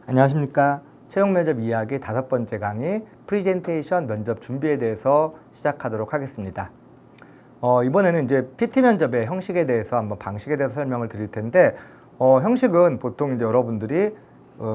안녕하십니까. 채용 면접 이야기 5번째 강의 프리젠테이션 면접 준비에 대해서 시작하도록 하겠습니다. 이번에는 이제 PT 면접의 형식에 대해서 한번 방식에 대해서 설명을 드릴 텐데, 형식은 보통 이제 여러분들이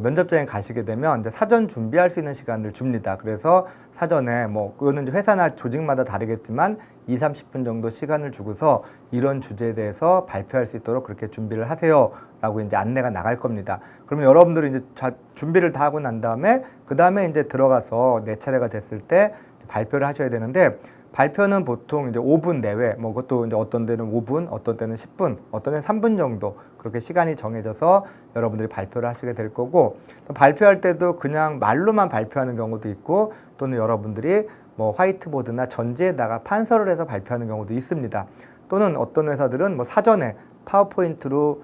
면접장에 가시게 되면 이제 사전 준비할 수 있는 시간을 줍니다. 그래서 사전에 그거는 이제 회사나 조직마다 다르겠지만 20-30분 정도 시간을 주고서 이런 주제에 대해서 발표할 수 있도록 그렇게 준비를 하세요 라고 이제 안내가 나갈 겁니다. 그러면 여러분들이 이제 잘 준비를 다 하고 난 다음에 그 다음에 이제 들어가서 내 차례가 됐을 때 발표를 하셔야 되는데, 발표는 보통 이제 5분 내외, 그것도 이제 어떤 데는 5분, 어떤 때는 10분, 어떤 데는 3분 정도 그렇게 시간이 정해져서 여러분들이 발표를 하시게 될 거고, 또 발표할 때도 그냥 말로만 발표하는 경우도 있고, 또는 여러분들이 화이트보드나 전지에다가 판서를 해서 발표하는 경우도 있습니다. 또는 어떤 회사들은 사전에 파워포인트로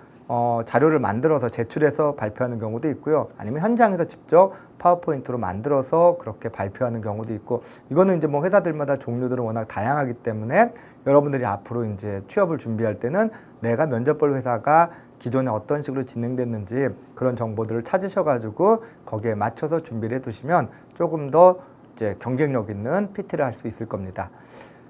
자료를 만들어서 제출해서 발표하는 경우도 있고요. 아니면 현장에서 직접 파워포인트로 만들어서 그렇게 발표하는 경우도 있고, 이거는 이제 회사들마다 종류들은 워낙 다양하기 때문에 여러분들이 앞으로 이제 취업을 준비할 때는 내가 면접 볼 회사가 기존에 어떤 식으로 진행됐는지 그런 정보들을 찾으셔가지고 거기에 맞춰서 준비를 해두시면 조금 더 이제 경쟁력 있는 PT를 할 수 있을 겁니다.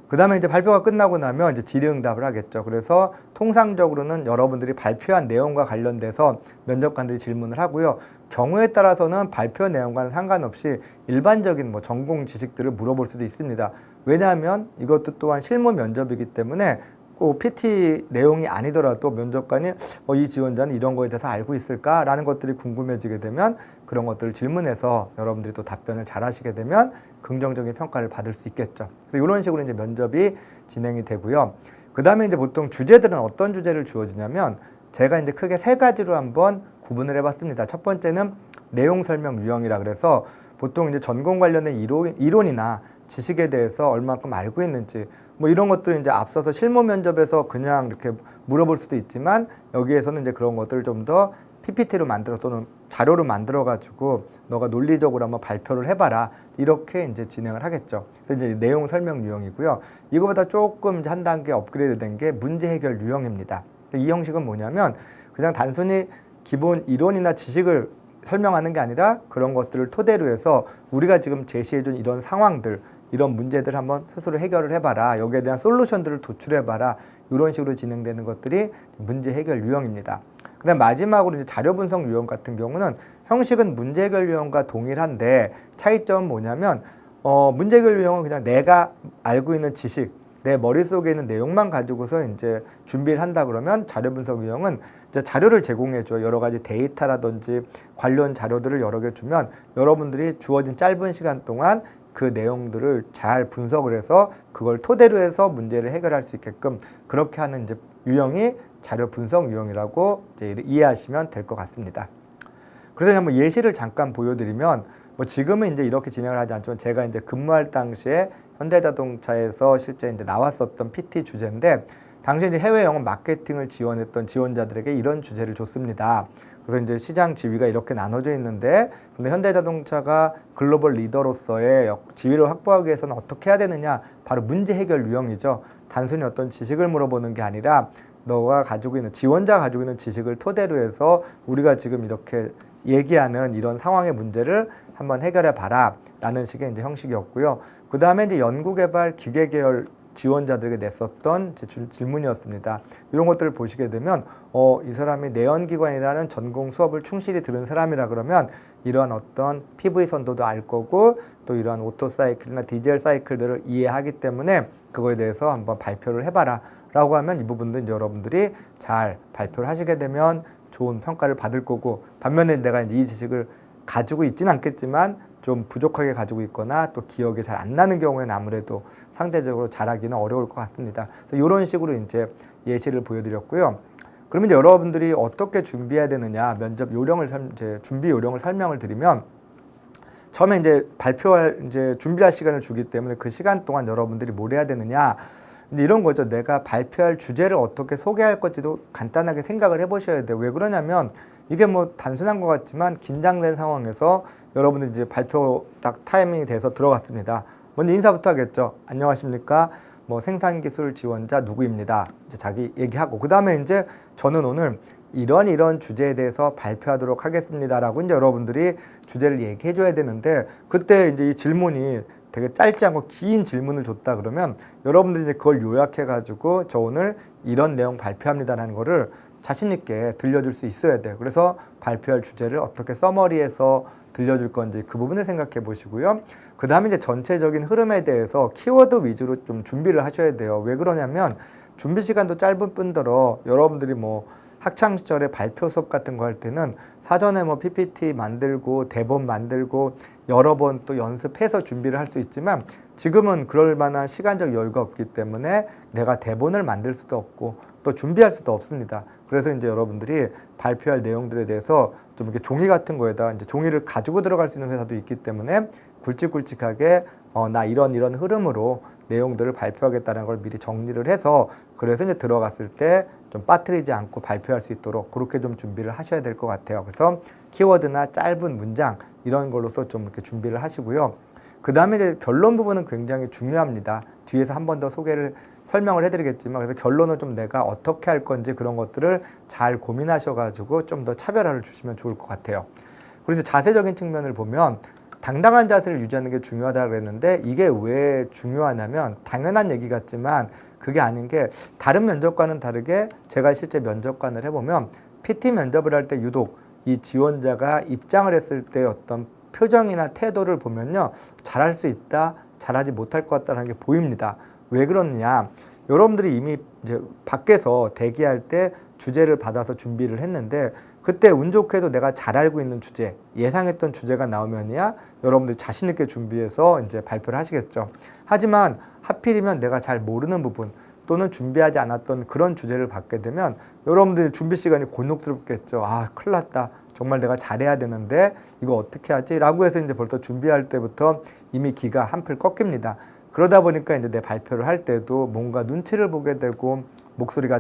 그 다음에 이제 발표가 끝나고 나면 이제 질의응답을 하겠죠. 그래서 통상적으로는 여러분들이 발표한 내용과 관련돼서 면접관들이 질문을 하고요. 경우에 따라서는 발표 내용과는 상관없이 일반적인 전공 지식들을 물어볼 수도 있습니다. 왜냐하면 이것도 또한 실무 면접이기 때문에 꼭 PT 내용이 아니더라도 면접관이 이 지원자는 이런 거에 대해서 알고 있을까라는 것들이 궁금해지게 되면 그런 것들을 질문해서 여러분들이 또 답변을 잘 하시게 되면 긍정적인 평가를 받을 수 있겠죠. 그래서 이런 식으로 이제 면접이 진행이 되고요. 그 다음에 이제 보통 주제들은 어떤 주제를 주어지냐면, 제가 이제 크게 3가지로 한번 구분을 해봤습니다. 첫 번째는 내용 설명 유형이라 그래서 보통 이제 전공 관련된 이론이나 지식에 대해서 얼마큼 알고 있는지 이런 것들을 이제 앞서서 실무 면접에서 그냥 이렇게 물어볼 수도 있지만, 여기에서는 이제 그런 것들을 좀 더 PPT로 만들어 또는 자료로 만들어 가지고 너가 논리적으로 한번 발표를 해봐라, 이렇게 이제 진행을 하겠죠. 그래서 이제 내용 설명 유형이고요. 이거보다 조금 이제 한 단계 업그레이드 된 게 문제 해결 유형입니다. 이 형식은 뭐냐면 그냥 단순히 기본 이론이나 지식을 설명하는 게 아니라 그런 것들을 토대로 해서 우리가 지금 제시해준 이런 상황들, 이런 문제들을 한번 스스로 해결을 해봐라, 여기에 대한 솔루션들을 도출해봐라, 이런 식으로 진행되는 것들이 문제 해결 유형입니다. 그 다음 마지막으로 이제 자료 분석 유형 같은 경우는 형식은 문제 해결 유형과 동일한데 차이점은 뭐냐면, 문제 해결 유형은 그냥 내가 알고 있는 지식, 내 머릿속에 있는 내용만 가지고서 이제 준비를 한다 그러면, 자료 분석 유형은 이제 자료를 제공해줘요. 여러 가지 데이터라든지 관련 자료들을 여러 개 주면 여러분들이 주어진 짧은 시간 동안 그 내용들을 잘 분석을 해서 그걸 토대로 해서 문제를 해결할 수 있게끔 그렇게 하는 이제 유형이 자료 분석 유형이라고 이제 이해하시면 될 것 같습니다. 그래서 한번 예시를 잠깐 보여드리면, 지금은 이제 이렇게 진행을 하지 않지만 제가 이제 근무할 당시에 현대자동차에서 실제 이제 나왔었던 PT 주제인데, 당시 이제 해외 영업 마케팅을 지원했던 지원자들에게 이런 주제를 줬습니다. 그래서 이제 시장 지위가 이렇게 나눠져 있는데, 근데 현대자동차가 글로벌 리더로서의 지위를 확보하기 위해서는 어떻게 해야 되느냐, 바로 문제 해결 유형이죠. 단순히 어떤 지식을 물어보는 게 아니라 너가 가지고 있는, 지원자가 가지고 있는 지식을 토대로 해서 우리가 지금 이렇게 얘기하는 이런 상황의 문제를 한번 해결해 봐라 라는 식의 이제 형식이었고요. 그 다음에 이제 연구개발 기계 계열 지원자들에게 냈었던 질문이었습니다. 이런 것들을 보시게 되면 이 사람이 내연기관이라는 전공 수업을 충실히 들은 사람이라 그러면 이러한 어떤 PV 선도도 알 거고, 또 이러한 오토 사이클이나 디젤 사이클들을 이해하기 때문에 그거에 대해서 한번 발표를 해봐라 라고 하면, 이 부분도 이제 여러분들이 잘 발표를 하시게 되면 좋은 평가를 받을 거고, 반면에 내가 이제 이 지식을 가지고 있지는 않겠지만 좀 부족하게 가지고 있거나 또 기억이 잘 안 나는 경우에는 아무래도 상대적으로 잘하기는 어려울 것 같습니다. 그래서 이런 식으로 이제 예시를 보여드렸고요. 그러면 이제 여러분들이 어떻게 준비해야 되느냐, 면접 요령을 준비 요령을 설명을 드리면, 처음에 이제 준비할 시간을 주기 때문에 그 시간 동안 여러분들이 뭘 해야 되느냐, 이제 이런 거죠. 내가 발표할 주제를 어떻게 소개할 건지도 간단하게 생각을 해보셔야 돼요. 왜 그러냐면, 이게 단순한 것 같지만 긴장된 상황에서 여러분들 이제 발표 딱 타이밍이 돼서 들어갔습니다. 먼저 인사부터 하겠죠. 안녕하십니까? 생산기술 지원자 누구입니다. 이제 자기 얘기하고, 그 다음에 이제 저는 오늘 이런 주제에 대해서 발표하도록 하겠습니다라고 이제 여러분들이 주제를 얘기해 줘야 되는데, 그때 이제 이 질문이 되게 짧지 않고 긴 질문을 줬다 그러면 여러분들이 이제 그걸 요약해 가지고 저 오늘 이런 내용 발표합니다라는 거를 자신 있게 들려줄 수 있어야 돼요. 그래서 발표할 주제를 어떻게 서머리해서 들려줄 건지 그 부분을 생각해 보시고요. 그 다음에 이제 전체적인 흐름에 대해서 키워드 위주로 좀 준비를 하셔야 돼요. 왜 그러냐면 준비 시간도 짧은 뿐더러 여러분들이 뭐 학창 시절에 발표 수업 같은 거 할 때는 사전에 뭐 PPT 만들고 대본 만들고 여러 번 또 연습해서 준비를 할 수 있지만, 지금은 그럴 만한 시간적 여유가 없기 때문에 내가 대본을 만들 수도 없고 또 준비할 수도 없습니다. 그래서 이제 여러분들이 발표할 내용들에 대해서 좀 이렇게 종이 같은 거에다 이제 종이를 가지고 들어갈 수 있는 회사도 있기 때문에 굵직굵직하게 나 이런 흐름으로 내용들을 발표하겠다는 걸 미리 정리를 해서, 그래서 이제 들어갔을 때 좀 빠뜨리지 않고 발표할 수 있도록 그렇게 좀 준비를 하셔야 될 것 같아요. 그래서 키워드나 짧은 문장 이런 걸로서 좀 이렇게 준비를 하시고요. 그 다음에 이제 결론 부분은 굉장히 중요합니다. 뒤에서 한 번 더 설명을 해드리겠지만, 그래서 결론을 좀 내가 어떻게 할 건지 그런 것들을 잘 고민하셔가지고 좀 더 차별화를 주시면 좋을 것 같아요. 그리고 이제 자세적인 측면을 보면 당당한 자세를 유지하는 게 중요하다고 그랬는데, 이게 왜 중요하냐면 당연한 얘기 같지만 그게 아닌 게, 다른 면접과는 다르게 제가 실제 면접관을 해보면 PT 면접을 할 때 유독 이 지원자가 입장을 했을 때 어떤 표정이나 태도를 보면요, 잘할 수 있다, 잘하지 못할 것 같다는 게 보입니다. 왜 그러느냐, 여러분들이 이미 이제 밖에서 대기할 때 주제를 받아서 준비를 했는데, 그때 운 좋게도 내가 잘 알고 있는 주제, 예상했던 주제가 나오면야 여러분들이 자신 있게 준비해서 이제 발표를 하시겠죠. 하지만 하필이면 내가 잘 모르는 부분 또는 준비하지 않았던 그런 주제를 받게 되면 여러분들이 준비 시간이 곤혹스럽겠죠. 아, 큰일 났다. 정말 내가 잘해야 되는데 이거 어떻게 하지? 라고 해서 이제 벌써 준비할 때부터 이미 기가 한풀 꺾입니다. 그러다 보니까 이제 내 발표를 할 때도 뭔가 눈치를 보게 되고 목소리가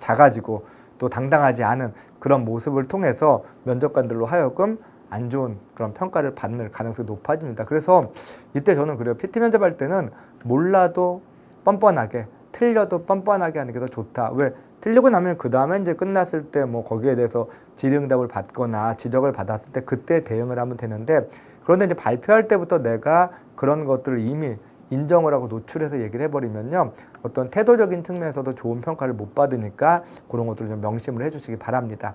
작아지고 또 당당하지 않은 그런 모습을 통해서 면접관들로 하여금 안 좋은 그런 평가를 받는 가능성이 높아집니다. 그래서 이때 저는 그래요. PT 면접할 때는 몰라도 뻔뻔하게, 틀려도 뻔뻔하게 하는 게 더 좋다. 왜? 틀리고 나면 그 다음에 이제 끝났을 때 뭐 거기에 대해서 질의응답을 받거나 지적을 받았을 때 그때 대응을 하면 되는데, 그런데 이제 발표할 때부터 내가 그런 것들을 이미 인정을 하고 노출해서 얘기를 해버리면요, 어떤 태도적인 측면에서도 좋은 평가를 못 받으니까 그런 것들을 좀 명심을 해주시기 바랍니다.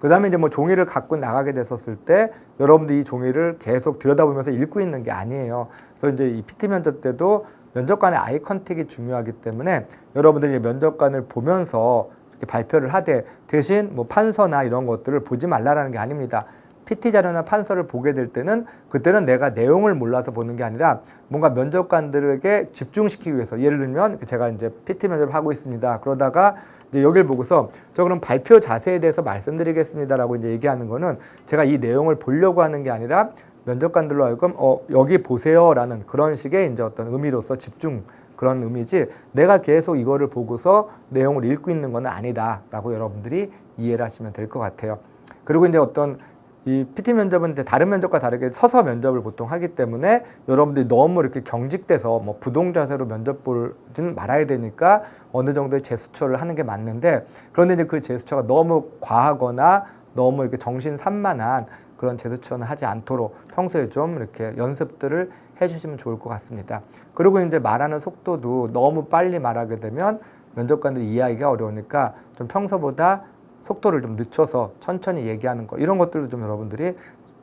그 다음에 이제 뭐 종이를 갖고 나가게 됐었을 때 여러분들이 이 종이를 계속 들여다보면서 읽고 있는 게 아니에요. 그래서 이제 이 PT 면접 때도 면접관의 아이 컨택이 중요하기 때문에 여러분들이 면접관을 보면서 이렇게 발표를 하되, 대신 뭐 판서나 이런 것들을 보지 말라라는 게 아닙니다. PT 자료나 판서를 보게 될 때는 그때는 내가 내용을 몰라서 보는 게 아니라 뭔가 면접관들에게 집중시키기 위해서, 예를 들면 제가 이제 PT 면접을 하고 있습니다. 그러다가 이제 여기를 보고서 저 그럼 발표 자세에 대해서 말씀드리겠습니다라고 이제 얘기하는 거는 제가 이 내용을 보려고 하는 게 아니라 면접관들로 하여금 여기 보세요라는 그런 식의 이제 어떤 의미로서 집중, 그런 의미지, 내가 계속 이거를 보고서 내용을 읽고 있는 건 아니다라고 여러분들이 이해를 하시면 될 것 같아요. 그리고 이제 어떤 이 PT 면접은 이제 다른 면접과 다르게 서서 면접을 보통 하기 때문에 여러분들이 너무 이렇게 경직돼서 뭐 부동 자세로 면접 보지는 말아야 되니까 어느 정도의 제스처를 하는 게 맞는데, 그런데 이제 그 제스처가 너무 과하거나 너무 이렇게 정신산만한 그런 제스처는 하지 않도록 평소에 좀 이렇게 연습들을 해주시면 좋을 것 같습니다. 그리고 이제 말하는 속도도 너무 빨리 말하게 되면 면접관들이 이해하기가 어려우니까 좀 평소보다 속도를 좀 늦춰서 천천히 얘기하는 거, 이런 것들도 좀 여러분들이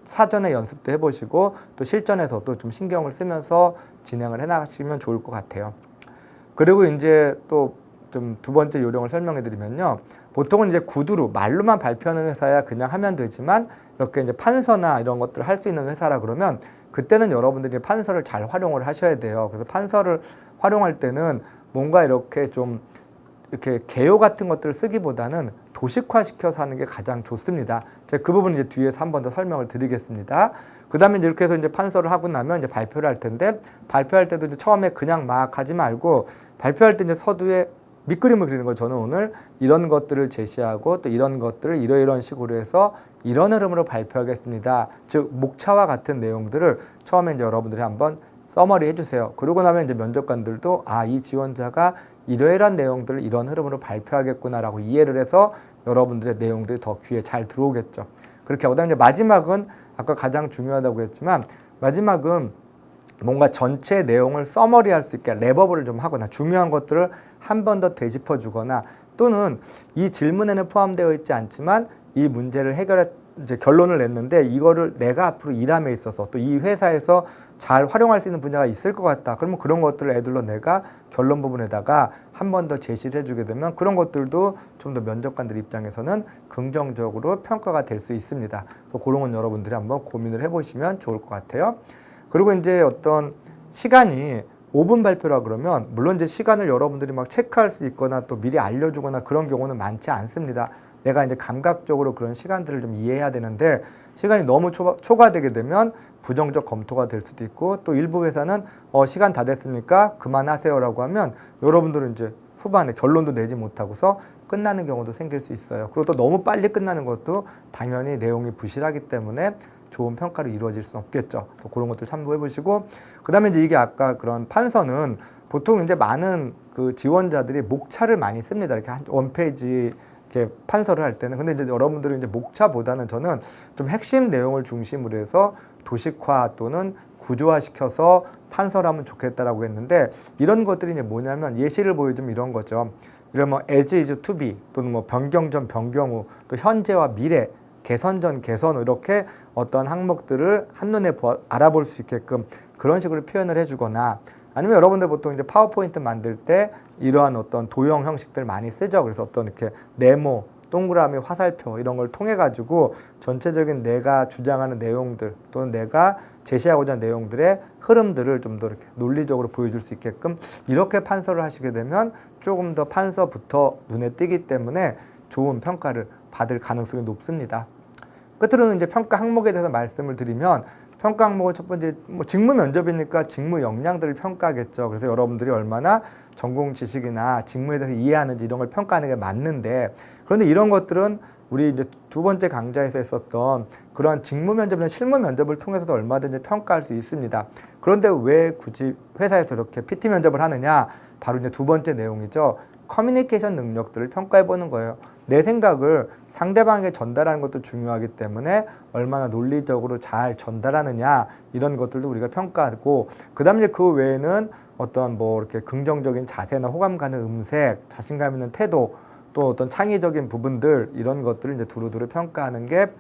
사전에 연습도 해보시고 또 실전에서도 좀 신경을 쓰면서 진행을 해나가시면 좋을 것 같아요. 그리고 이제 또 좀 두 번째 요령을 설명해 드리면요, 보통은 이제 구두로 말로만 발표하는 회사야 그냥 하면 되지만, 이렇게 이제 판서나 이런 것들을 할 수 있는 회사라 그러면 그때는 여러분들이 판서를 잘 활용을 하셔야 돼요. 그래서 판서를 활용할 때는 뭔가 이렇게 좀 이렇게 개요 같은 것들을 쓰기보다는 도식화 시켜서 하는 게 가장 좋습니다. 제가 그 부분은 이제 뒤에서 한 번 더 설명을 드리겠습니다. 그 다음에 이렇게 해서 이제 판서를 하고 나면 이제 발표를 할 텐데, 발표할 때도 이제 처음에 그냥 막 하지 말고 발표할 때 이제 서두에 밑그림을 그리는 거, 저는 오늘 이런 것들을 제시하고 또 이런 것들을 이러이런 식으로 해서 이런 흐름으로 발표하겠습니다. 즉 목차와 같은 내용들을 처음에 이제 여러분들이 한번 서머리 해주세요. 그러고 나면 이제 면접관들도 이 지원자가 이러이러한 내용들을 이런 흐름으로 발표하겠구나라고 이해를 해서 여러분들의 내용들이 더 귀에 잘 들어오겠죠. 그렇게 하고, 그다음에 이제 마지막은 아까 가장 중요하다고 했지만, 마지막은 뭔가 전체 내용을 서머리할 수 있게 랩업을 좀 하거나 중요한 것들을 한 번 더 되짚어 주거나, 또는 이 질문에는 포함되어 있지 않지만 이 문제를 해결해 이제 결론을 냈는데 이거를 내가 앞으로 일함에 있어서 또 이 회사에서 잘 활용할 수 있는 분야가 있을 것 같다. 그러면 그런 것들을 애들로 내가 결론 부분에다가 한 번 더 제시를 해주게 되면 그런 것들도 좀 더 면접관들 입장에서는 긍정적으로 평가가 될 수 있습니다. 그래서 그런 건 여러분들이 한번 고민을 해보시면 좋을 것 같아요. 그리고 이제 어떤 시간이 5분 발표라 그러면 물론 이제 시간을 여러분들이 막 체크할 수 있거나 또 미리 알려주거나 그런 경우는 많지 않습니다. 내가 이제 감각적으로 그런 시간들을 좀 이해해야 되는데, 시간이 너무 초과되게 되면 부정적 검토가 될 수도 있고, 또 일부 회사는 시간 다 됐으니까 그만하세요라고 하면 여러분들은 이제 후반에 결론도 내지 못하고서 끝나는 경우도 생길 수 있어요. 그리고 또 너무 빨리 끝나는 것도 당연히 내용이 부실하기 때문에 좋은 평가로 이루어질 수는 없겠죠. 그래서 그런 것들 참고해 보시고, 그 다음에 이제 이게 아까 그런 판서는 보통 이제 많은 그 지원자들이 목차를 많이 씁니다. 이렇게 한 원페이지 이렇게 판서를 할 때는. 근데 이제 여러분들은 이제 목차보다는 저는 좀 핵심 내용을 중심으로 해서 도식화 또는 구조화시켜서 판서를 하면 좋겠다라고 했는데, 이런 것들이 이제 뭐냐면 예시를 보여주면 이런 거죠. 이런 뭐 as is to be 또는 뭐 변경 전 변경 후 또 현재와 미래 개선 전 개선 후 이렇게 어떤 항목들을 한눈에 알아볼 수 있게끔 그런 식으로 표현을 해주거나, 아니면 여러분들 보통 이제 파워포인트 만들 때 이러한 어떤 도형 형식들 많이 쓰죠. 그래서 어떤 이렇게 네모, 동그라미, 화살표 이런 걸 통해 가지고 전체적인 내가 주장하는 내용들 또는 내가 제시하고자 하는 내용들의 흐름들을 좀 더 이렇게 논리적으로 보여줄 수 있게끔 이렇게 판서를 하시게 되면 조금 더 판서부터 눈에 띄기 때문에 좋은 평가를 받을 가능성이 높습니다. 끝으로는 이제 평가 항목에 대해서 말씀을 드리면, 평가 항목은 첫 번째 뭐 직무 면접이니까 직무 역량들을 평가하겠죠. 그래서 여러분들이 얼마나 전공 지식이나 직무에 대해서 이해하는지 이런 걸 평가하는 게 맞는데, 그런데 이런 것들은 우리 이제 두 번째 강좌에서 했었던 그런 직무 면접이나 실무 면접을 통해서도 얼마든지 평가할 수 있습니다. 그런데 왜 굳이 회사에서 이렇게 PT 면접을 하느냐? 바로 이제 두 번째 내용이죠. 커뮤니케이션 능력들을 평가해 보는 거예요. 내 생각을 상대방에게 전달하는 것도 중요하기 때문에 얼마나 논리적으로 잘 전달하느냐 이런 것들도 우리가 평가하고, 그 다음에 그 외에는 어떤 뭐 이렇게 긍정적인 자세나 호감 가는 음색, 자신감 있는 태도, 또 어떤 창의적인 부분들 이런 것들을 이제 두루두루 평가하는 게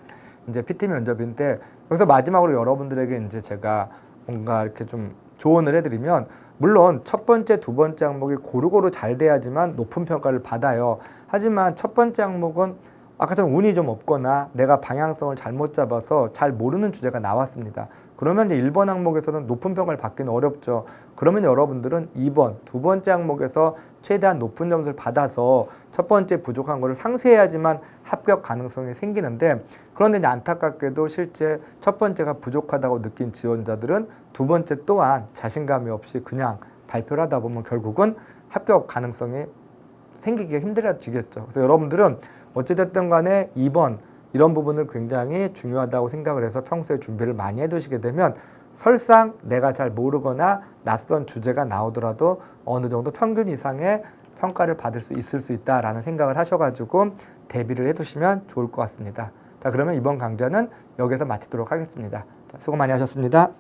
이제 PT 면접인데, 여기서 마지막으로 여러분들에게 이제 제가 뭔가 이렇게 좀 조언을 해드리면, 물론 첫 번째, 두 번째 항목이 고루고루 잘 돼야지만 높은 평가를 받아요. 하지만 첫 번째 항목은 아까처럼 운이 좀 없거나 내가 방향성을 잘못 잡아서 잘 모르는 주제가 나왔습니다. 그러면 이제 1번 항목에서는 높은 평가를 받기는 어렵죠. 그러면 여러분들은 2번, 두 번째 항목에서 최대한 높은 점수를 받아서 첫 번째 부족한 거를 상쇄해야지만 합격 가능성이 생기는데, 그런데 이제 안타깝게도 실제 첫 번째가 부족하다고 느낀 지원자들은 두 번째 또한 자신감이 없이 그냥 발표를 하다 보면 결국은 합격 가능성이 생기기가 힘들어지겠죠. 그래서 여러분들은 어찌됐든 간에 2번 이런 부분을 굉장히 중요하다고 생각을 해서 평소에 준비를 많이 해두시게 되면 설상 내가 잘 모르거나 낯선 주제가 나오더라도 어느 정도 평균 이상의 평가를 받을 수 있을 수 있다라는 생각을 하셔가지고 대비를 해두시면 좋을 것 같습니다. 자, 그러면 이번 강좌는 여기서 마치도록 하겠습니다. 자, 수고 많이 하셨습니다.